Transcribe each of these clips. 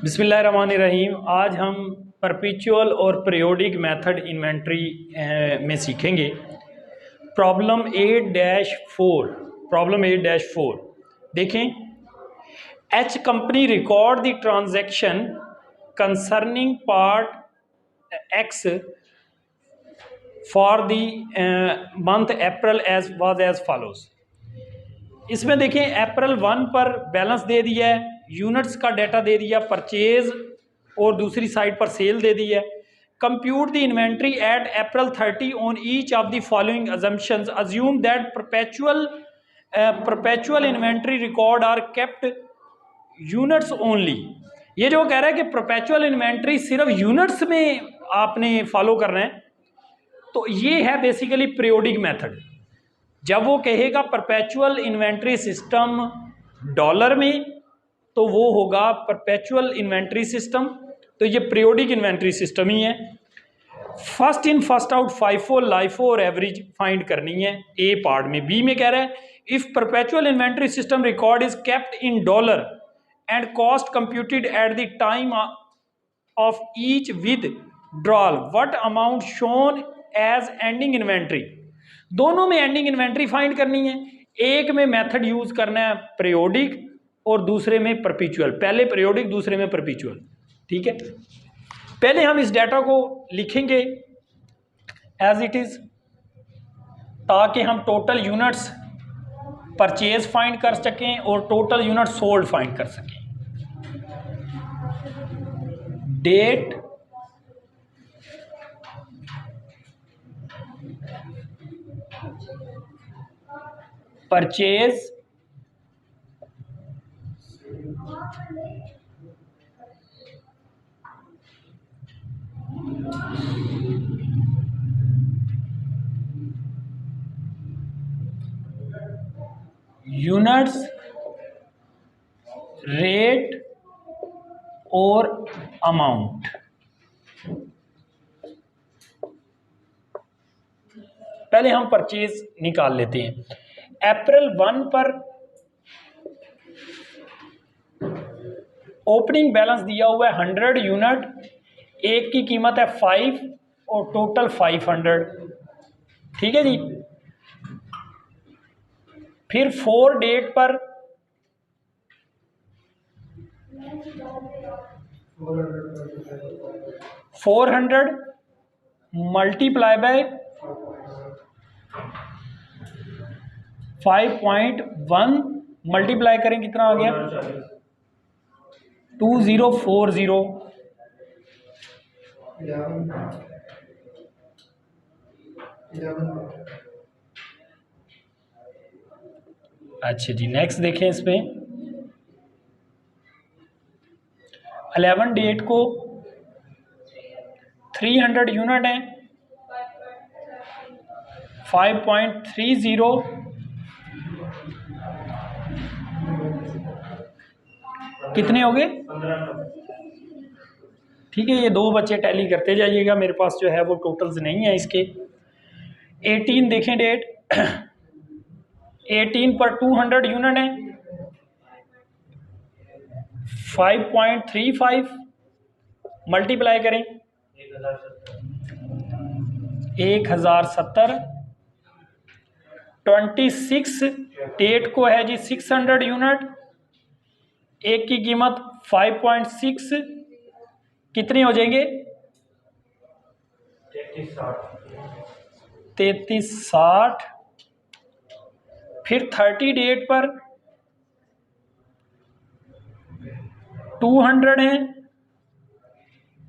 बिस्मिल्लाहिर्रहमानिर्रहीम। आज हम परपेचुअल और पीरियोडिक मेथड इन्वेंट्री में सीखेंगे। प्रॉब्लम 8-4 देखें। H company record the transaction concerning part X for the month April as follows. इसमें देखें, अप्रैल 1 पर बैलेंस दे दिया है, यूनिट्स का डाटा दे दिया, परचेज और दूसरी साइड पर सेल दे दी है। Compute the inventory at April 30 on each of the following assumptions. Assume that perpetual inventory records are kept units only. ये जो कह रहा है कि परपेचुअल इन्वेंट्री सिर्फ यूनिट्स में आपने फॉलो करना है, तो ये है बेसिकली पीरियोडिक मेथड। जब वो कहेगा परपेचुअल इन्वेंट्री सिस्टम डॉलर में, तो वो होगा परपेचुअल इन्वेंट्री सिस्टम। तो ये पीरियोडिक इन्वेंट्री सिस्टम ही है। First in first out, FIFO, LIFO और एवरेज फाइंड करनी है ए पार्ट में। बी में कह रहा है if perpetual inventory system record is kept in dollar and cost computed at the time of each withdrawal, what amount shown as ending inventory. दोनों में एंडिंग इन्वेंट्री फाइंड करनी है। एक में मेथड यूज करना है पीरियोडिक और दूसरे में परपेचुअल। पहले पीरियोडिक, दूसरे में परपेचुअल। ठीक है, पहले हम इस डाटा को लिखेंगे एज इट इज, ताकि हम टोटल यूनिट्स परचेज फाइंड कर सकें और टोटल यूनिट सोल्ड फाइंड कर सकें। डेट परचेज यूनिट्स रेट और अमाउंट। पहले हम परचेज निकाल लेते हैं। अप्रैल 1 पर ओपनिंग बैलेंस दिया हुआ है 100 यूनिट, एक की कीमत है 5 और टोटल 500। ठीक है जी। फिर 4 डेट पर 400 मल्टीप्लाई बाय 5.1 मल्टीप्लाई करें, कितना आ गया 2040। अच्छा जी, नेक्स्ट देखें। इसमें 11 डेट को 300 यूनिट है, 5.30 कितने हो गए? ठीक है, ये दो बच्चे टैली करते जाइएगा, मेरे पास जो है वो टोटल्स नहीं है इसके। 18 देखें डेट, 18 पर 200 यूनिट है, 5.35 मल्टीप्लाई करें 1070। 26 डेट को है जी 600 यूनिट, एक की कीमत 5.6, कितने हो जाएंगे 3360। फिर 30 डेट पर 200 है,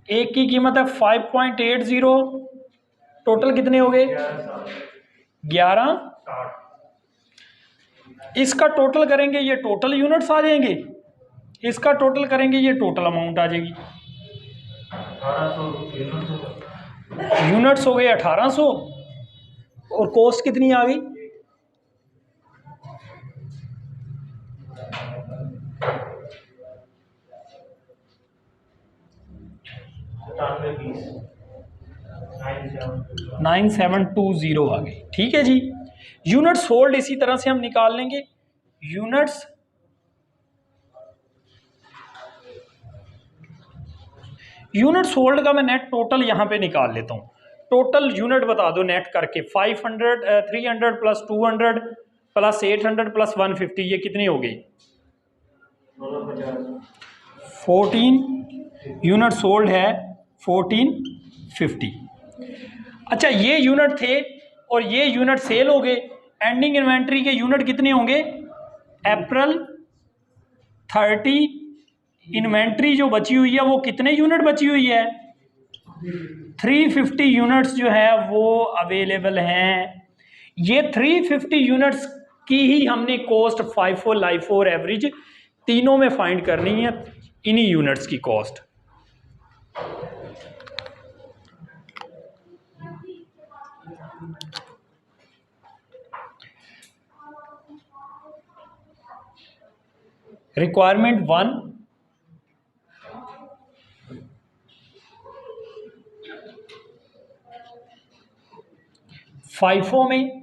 एक की कीमत है 5.80, टोटल कितने हो गए 11। इसका टोटल करेंगे, ये टोटल यूनिट्स आ जाएंगे। इसका टोटल करेंगे, ये टोटल अमाउंट आ जाएगी। यूनिट्स हो गए 1800 और कॉस्ट कितनी आ गई 9720 आ गई। ठीक है जी। यूनिट्स होल्ड इसी तरह से हम निकाल लेंगे। यूनिट्स यूनिट सोल्ड का मैं नेट टोटल यहाँ पे निकाल लेता हूँ। टोटल यूनिट बता दो नेट करके, 500 300 प्लस 200 प्लस 800 प्लस 150, ये कितनी हो गई? 14 यूनिट सोल्ड है, 1450। अच्छा, ये यूनिट थे और ये यूनिट सेल हो गए। एंडिंग इन्वेंट्री के यूनिट कितने होंगे? अप्रैल 30 इन्वेंट्री जो बची हुई है वो कितने यूनिट बची हुई है? 350 यूनिट्स जो है वो अवेलेबल हैं। ये 350 यूनिट्स की ही हमने कॉस्ट FIFO, LIFO और एवरेज तीनों में फाइंड करनी है, इन्हीं यूनिट्स की कॉस्ट। रिक्वायरमेंट 1, FIFO में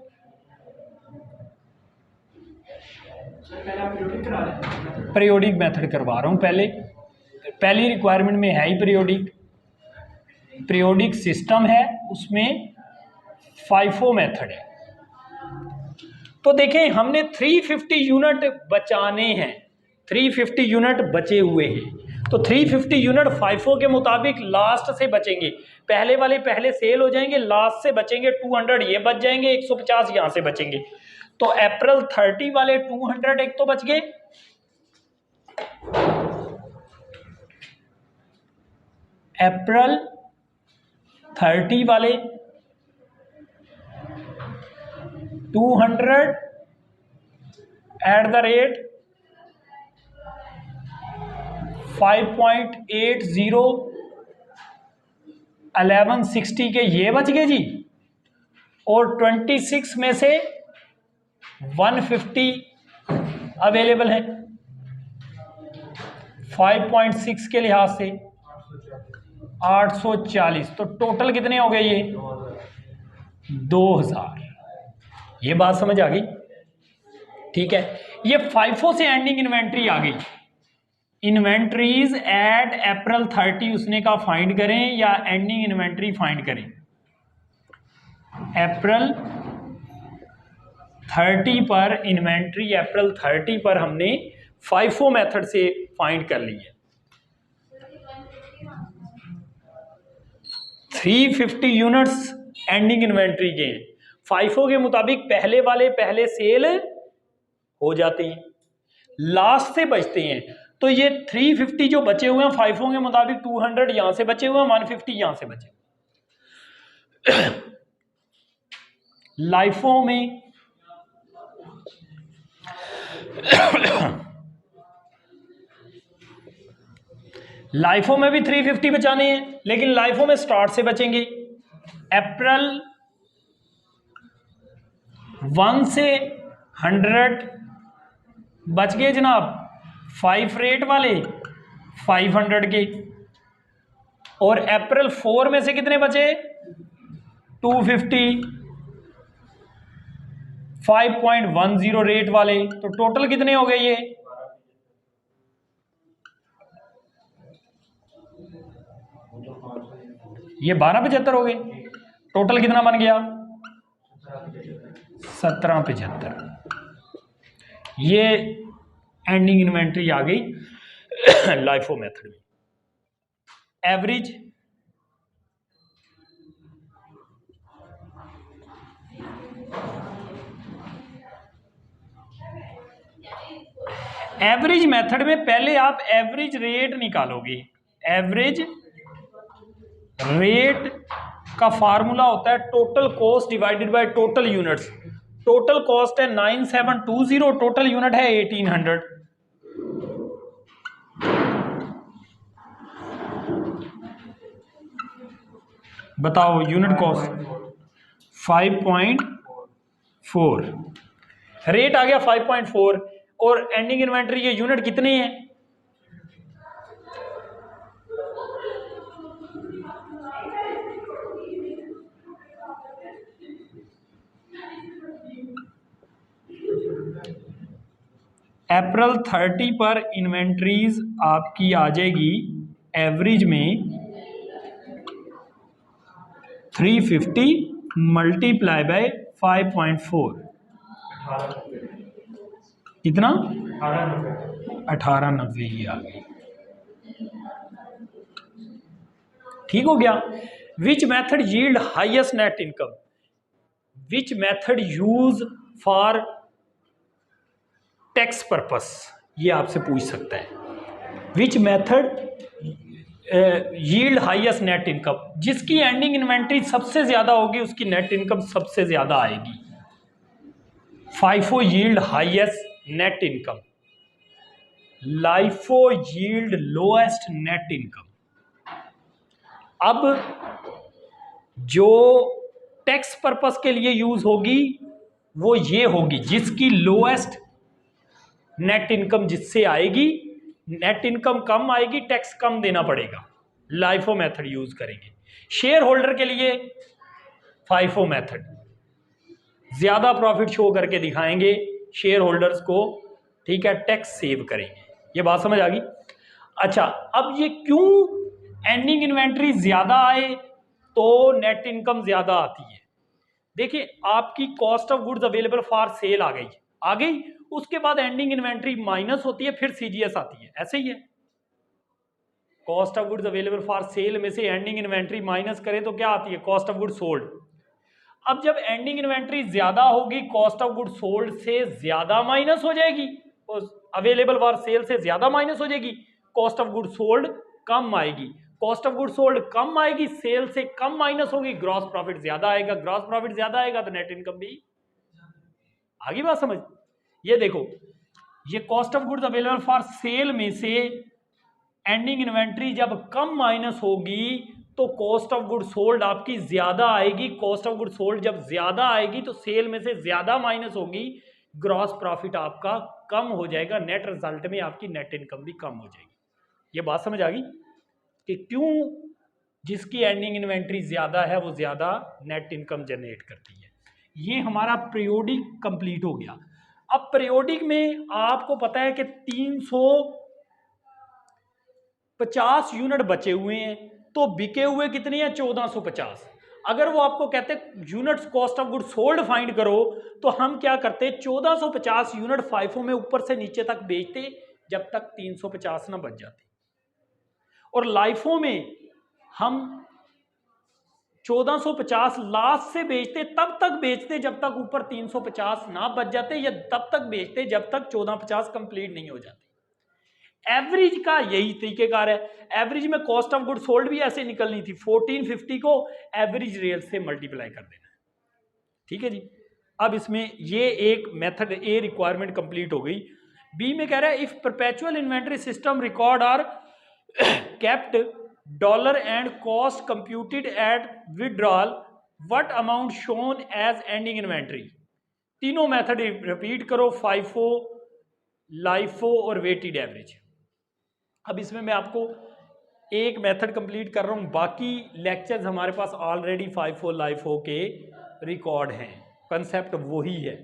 पीरियोडिक मेथड करवा रहा हूँ। पहली रिक्वायरमेंट में है ही पीरियोडिक सिस्टम है, उसमें FIFO मेथड है। तो देखें, हमने 350 यूनिट बचाने हैं, 350 यूनिट बचे हुए हैं। तो 350 यूनिट FIFO के मुताबिक लास्ट से बचेंगे। पहले वाले पहले सेल हो जाएंगे, लास्ट से बचेंगे 200, ये बच जाएंगे, 150 यहाँ से बचेंगे। तो अप्रैल 30 वाले 200 एक तो बच गए, अप्रैल 30 वाले 200 एट द रेट 5.80 1160 के ये बच गए जी। और 26 में से 150 अवेलेबल है 5.6 के लिहाज से 840। तो टोटल कितने हो गए ये? 2000। ये बात समझ आ गई? ठीक है, ये FIFO से एंडिंग इन्वेंट्री आ गई। इन्वेंट्रीज एट अप्रैल 30 उसने का फाइंड करें या एंडिंग इन्वेंट्री फाइंड करें? अप्रैल 30 पर इन्वेंट्री, अप्रैल 30 पर हमने FIFO मेथड से फाइंड कर ली है। 350 यूनिट्स एंडिंग इन्वेंट्री के हैं। FIFO के मुताबिक पहले वाले पहले सेल हो जाते हैं, लास्ट से बचते हैं। तो ये 350 जो बचे हुए हैं FIFO के मुताबिक 200 यहां से बचे हुए हैं, 150 यहां से बचे। LIFO में LIFO में भी 350 बचाने हैं, लेकिन LIFO में स्टार्ट से बचेंगे। अप्रैल 1 से 100 बच गए जनाब, 5 रेट वाले 500 के। और अप्रैल 4 में से कितने बचे? 250 5.10 रेट वाले। तो टोटल कितने हो गए ये? ये 1275 हो गए। टोटल कितना बन गया? 1775। ये एंडिंग इन्वेंट्री आ गई LIFO मेथड में। एवरेज मेथड में पहले आप एवरेज रेट निकालोगे। एवरेज रेट का फार्मूला होता है total cost divided by total units. Total cost है 9720, टोटल यूनिट है 1800। बताओ यूनिट कॉस्ट 5.4, रेट आ गया 5.4 और एंडिंग इन्वेंट्री के यूनिट कितने हैं? अप्रैल 30 पर इन्वेंट्रीज आपकी आ जाएगी एवरेज में 350 मल्टीप्लाई बाय 5.4 कितना 1890 ही आ गई। ठीक हो गया। Which method yield highest net income, which method use for tax purpose, ये आपसे पूछ सकता है। Which method yield highest net income, जिसकी एंडिंग इन्वेंट्री सबसे ज्यादा होगी उसकी नेट इनकम सबसे ज्यादा आएगी। FIFO yield highest net income, LIFO yield lowest net income. अब जो टैक्स पर्पस के लिए यूज होगी वो ये होगी, जिसकी लोएस्ट नेट इनकम जिससे आएगी, नेट इनकम कम आएगी, टैक्स कम देना पड़ेगा, लाइफो मेथड यूज करेंगे। शेयर होल्डर के लिए फाइफो मेथड, ज्यादा प्रॉफिट शो करके दिखाएंगे शेयर होल्डर्स को, ठीक है, टैक्स सेव करेंगे। ये बात समझ आ गई। अच्छा, अब ये क्यों एंडिंग इन्वेंट्री ज्यादा आए तो नेट इनकम ज्यादा आती है। देखिए, आपकी cost of goods available for sale आ गई, उसके बाद एंडिंग इन्वेंट्री माइनस होती है, फिर सीजीएस आती है, ऐसे ही है। Cost of goods available for cell में से एंडिंग इन्वेंट्री माइनस करें तो क्या आती है, कॉस्ट ऑफ गुड्स सोल्ड। अब जब एंडिंग इन्वेंट्री ज्यादा होगी, कॉस्ट ऑफ गुड्स सोल्ड से ज्यादा माइनस हो जाएगी, अवेलेबल फॉर सेल से ज्यादा माइनस हो जाएगी, कॉस्ट ऑफ गुड्स सोल्ड कम आएगी। कॉस्ट ऑफ गुड्स सोल्ड कम आएगी, सेल से कम माइनस होगी, ग्रॉस प्रॉफिट ज्यादा आएगा, ग्रॉस प्रॉफिट ज्यादा आएगा तो नेट इनकम भी आगे। बात समझ। ये देखो, ये cost of goods available for cell में से एंडिंग इन्वेंट्री जब कम माइनस होगी तो कॉस्ट ऑफ गुड्स सोल्ड आपकी ज्यादा आएगी। कॉस्ट ऑफ गुड्स सोल्ड जब ज्यादा आएगी तो सेल में से ज्यादा माइनस होगी, ग्रॉस प्रॉफिट आपका कम हो जाएगा, नेट रिजल्ट में आपकी नेट इनकम भी कम हो जाएगी। ये बात समझ आ गई कि क्यों जिसकी एंडिंग इन्वेंट्री ज्यादा है वो ज्यादा नेट इनकम जनरेट करती है। ये हमारा पीरियोडिक कंप्लीट हो गया। अब पीरियोडिक में आपको पता है कि 350 यूनिट बचे हुए हैं, तो बिके हुए कितने हैं, 1450। अगर वो आपको कहते units cost of good sold find करो, तो हम क्या करते, 1450 यूनिट फाइफो में ऊपर से नीचे तक बेचते जब तक 350 ना बच जाते, और लाइफो में हम 1450 लास्ट से बेचते, तब तक बेचते जब तक ऊपर 350 ना बच जाते, या तब तक बेचते जब तक 1450 कंप्लीट नहीं हो जाते। एवरेज का यही तरीकेकार है। एवरेज में कॉस्ट ऑफ गुड सोल्ड भी ऐसे निकलनी थी, 1450 को एवरेज रेट से मल्टीप्लाई कर देना। ठीक है जी। अब इसमें ये एक मेथड ए रिक्वायरमेंट कंप्लीट हो गई। बी में कह रहा है, if perpetual inventory system records are kept dollar and cost computed at withdrawal, what amount shown as ending inventory. तीनों मेथड रिपीट करो, फाइफो, लाइफो और वेटेड एवरेज। अब इसमें मैं आपको एक मेथड कंप्लीट कर रहा हूं, बाकी लेक्चर्स हमारे पास ऑलरेडी फाइफो लाइफो के रिकॉर्ड हैं, कंसेप्ट वही है,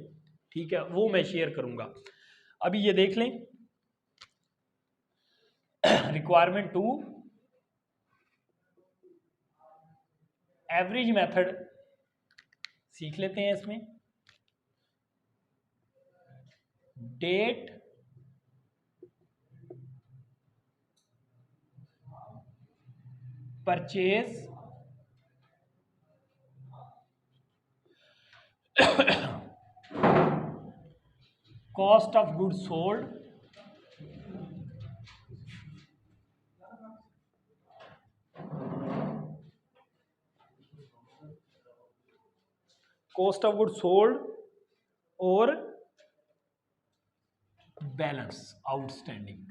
ठीक है, वो मैं शेयर करूंगा। अभी ये देख लें, रिक्वायरमेंट 2 एवरेज मेथड सीख लेते हैं। इसमें date purchase cost of goods sold cost of goods sold और बैलेंस आउटस्टैंडिंग।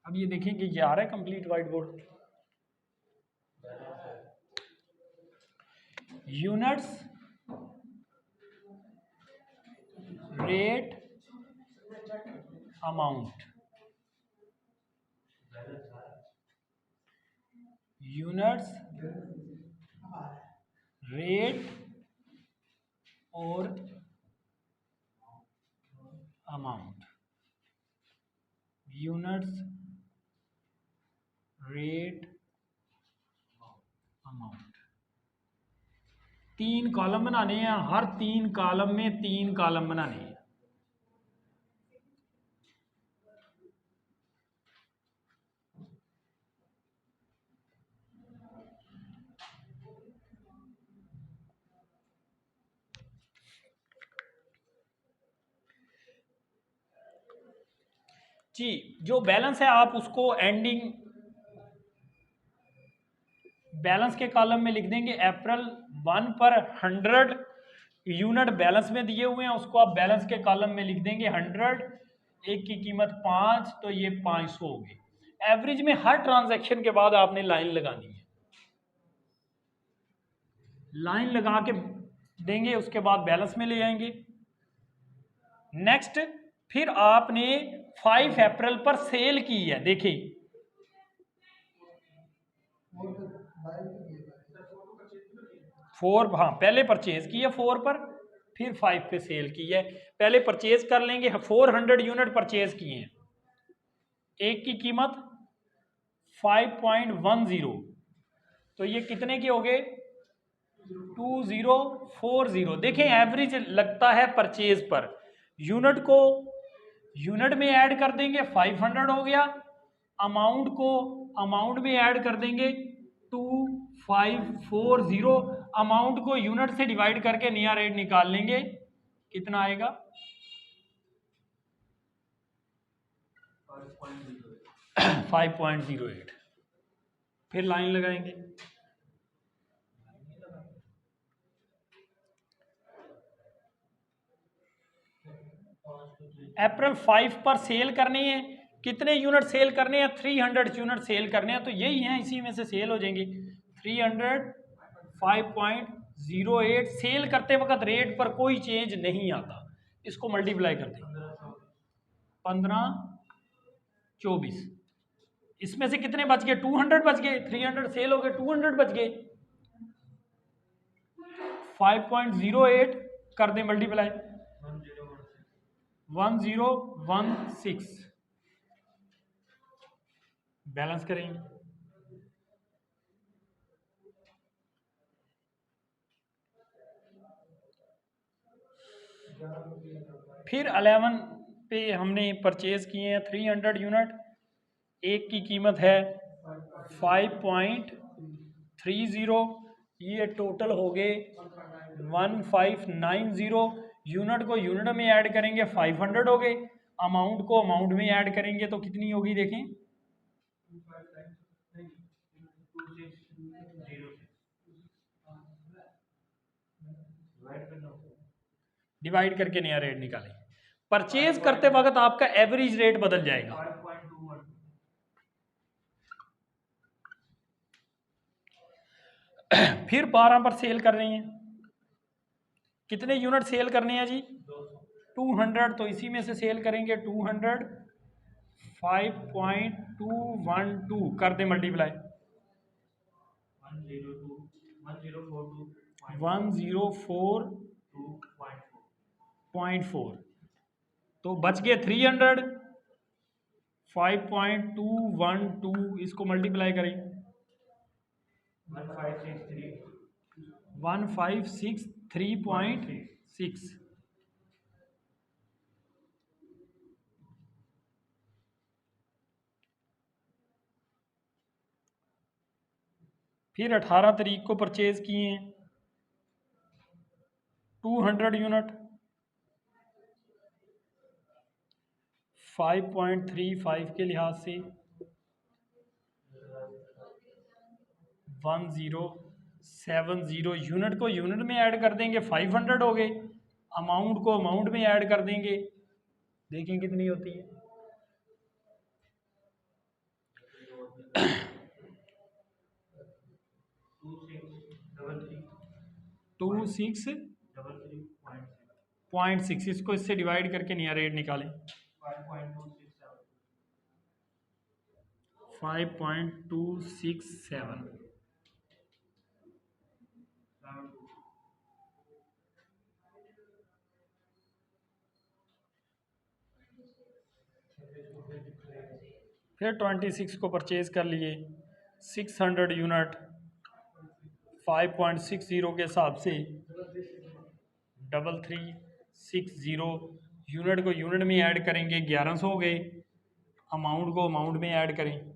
अब ये देखें कि ये आ रहा है complete whiteboard. Units rate amount, units rate और amount, units rate amount. 3 column बनाने हैं, हर 3 कॉलम में 3 कॉलम बनाने हैं। जी, जो बैलेंस है आप उसको एंडिंग बैलेंस के कॉलम में लिख देंगे। अप्रैल 1 पर 100 यूनिट बैलेंस में दिए हुए हैं, उसको आप बैलेंस के कॉलम में लिख देंगे 100। एक की कीमत 5, तो ये 500 हो गई। एवरेज में हर ट्रांजैक्शन के बाद आपने लाइन लगानी है, लाइन लगा के देंगे, उसके बाद बैलेंस में ले आएंगे। नेक्स्ट, फिर आपने 5 अप्रैल पर सेल की है, देखिए 4, हाँ पहले परचेज की है 4 पर, फिर 5 पे सेल की है। पहले परचेज कर लेंगे, 400 यूनिट परचेज किए हैं, एक की कीमत 5.10, तो ये कितने के हो गए 2040। देखें एवरेज लगता है परचेज पर, यूनिट को यूनिट में ऐड कर देंगे 500 हो गया, अमाउंट को अमाउंट में ऐड कर देंगे 2540, अमाउंट को यूनिट से डिवाइड करके नया रेट निकाल लेंगे, कितना आएगा 5.08। फिर लाइन लगाएंगे। अप्रैल 5 पर सेल करनी है, कितने यूनिट सेल करने हैं 300 यूनिट सेल करने हैं, तो यही है, इसी में से सेल हो जाएंगे 300। 5.08 सेल करते वक्त रेट पर कोई चेंज नहीं आता, इसको मल्टीप्लाई कर देंगे 1524। इसमें से कितने बच गए 200 बच गए, 300 सेल हो गए 200 बच गए, 5.08 कर दें मल्टीप्लाई 1016, बैलेंस करेंगे। फिर 11 पे हमने परचेज किए हैं 300 यूनिट, एक की कीमत है 5.30, ये टोटल हो गए 1590। यूनिट को यूनिट में ऐड करेंगे 500 हो गए, अमाउंट को अमाउंट में ऐड करेंगे तो कितनी होगी देखें 2606 डिवाइड करके नया रेट निकालें। परचेज करते वक्त आपका एवरेज रेट बदल जाएगा, फिर 12 पर सेल कर रहे हैं, कितने यूनिट सेल करने हैं जी 200, तो इसी में से सेल करेंगे 200। 5.212 कर दे मल्टीप्लाई 1042.4, तो बच गए 300। 5.212 इसको मल्टीप्लाई करें 1563.6, फिर 18 तारीख को परचेज किए हैं 200 यूनिट 5.35 के लिहाज से 1070 यूनिट को यूनिट में ऐड कर देंगे 500 हो गए, अमाउंट को अमाउंट में ऐड कर देंगे, देखें कितनी होती है 2633.6, इसको इससे डिवाइड करके नया रेट निकालें 5.267। फिर 26 को परचेज़ कर लिए, 600 यूनिट 5.60 के हिसाब से 3360 यूनिट को यूनिट में ऐड करेंगे 1100 हो गए, अमाउंट को अमाउंट में ऐड करें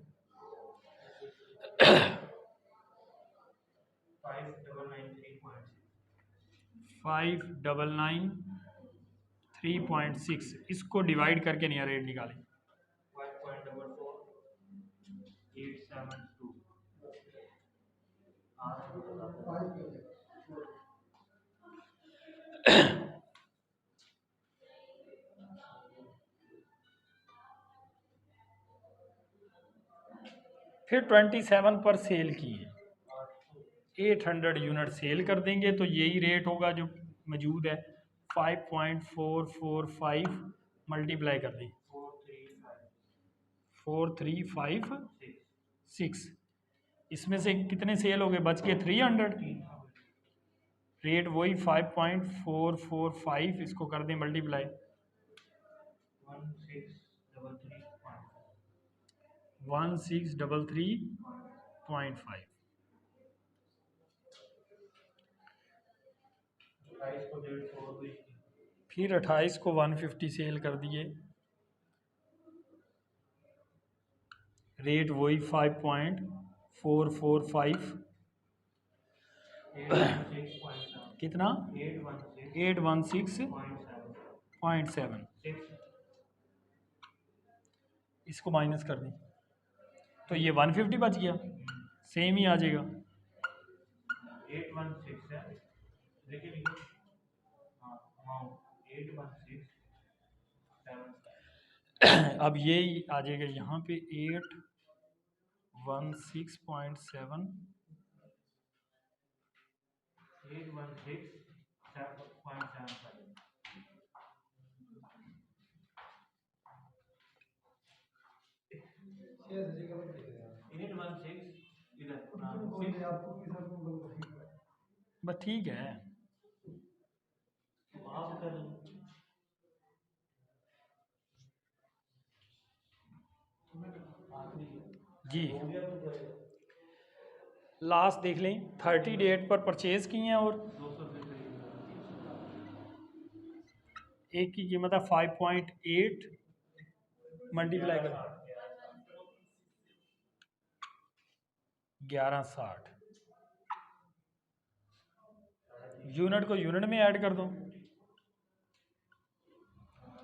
5993.6, इसको डिवाइड करके नहीं रेट निकालें 5.44872 फिर 27 पर सेल किए 800 यूनिट सेल कर देंगे तो यही रेट होगा जो मौजूद है 5.445 मल्टीप्लाई कर दें 4356, इसमें से कितने सेल हो गए, बच गए 300, रेट वही 5.445, इसको कर दें मल्टीप्लाई 1633.5। फिर 28 को 150 सेल कर दिए, रेट वही 5.445, कितना 816.7, इसको माइनस कर दें तो ये 150 बच गया, सेम ही आ जाएगा 816 है लेकिन अमाउंट 816.7 अब ये आ जाएगा यहाँ पे 816.7 बस ठीक है आप कर जी। लास्ट देख लें 30 डेट पर परचेज किए हैं और एक की कीमत है 5.8 मल्टीप्लाई कर 1160, यूनिट को यूनिट में ऐड कर दो,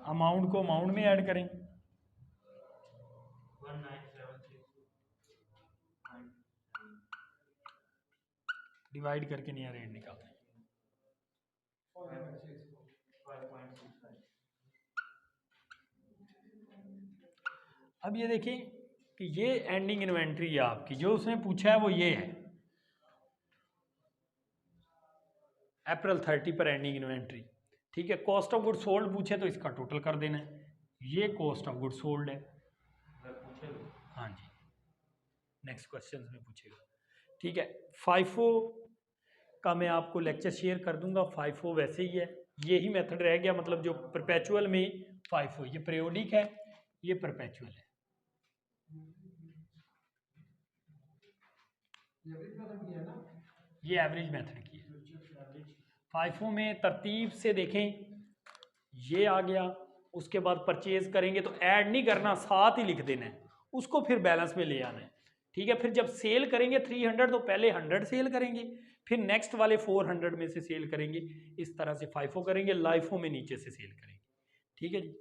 अमाउंट को अमाउंट में ऐड करें 1976 डिवाइड करके नहीं रेट निकालते। अब ये देखें कि ये एंडिंग इन्वेंट्री है आपकी, जो उसने पूछा है वो ये है अप्रैल 30 पर एंडिंग इन्वेंट्री, ठीक है। कॉस्ट ऑफ गुड सोल्ड पूछे तो इसका टोटल कर देना है, ये कॉस्ट ऑफ गुड सोल्ड है। हाँ जी, नेक्स्ट क्वेश्चन में पूछेगा, ठीक है। फाइफो का मैं आपको लेक्चर शेयर कर दूंगा, फाइफो वैसे ही है, यही मेथड रह गया, मतलब जो परपेचुअल में फाइफो, ये पीरियोडिक है, ये परपेचुअल है। ये एवरेज मेथड की है। फाइफो में तरतीब से देखें, ये आ गया, उसके बाद परचेज करेंगे तो ऐड नहीं करना, साथ ही लिख देना है, उसको फिर बैलेंस में ले आना है, ठीक है। फिर जब सेल करेंगे 300 तो पहले 100 सेल करेंगे, फिर नेक्स्ट वाले 400 में से सेल करेंगे, इस तरह से फाइफो करेंगे, लाइफो में नीचे से सेल करेंगे, ठीक है जी।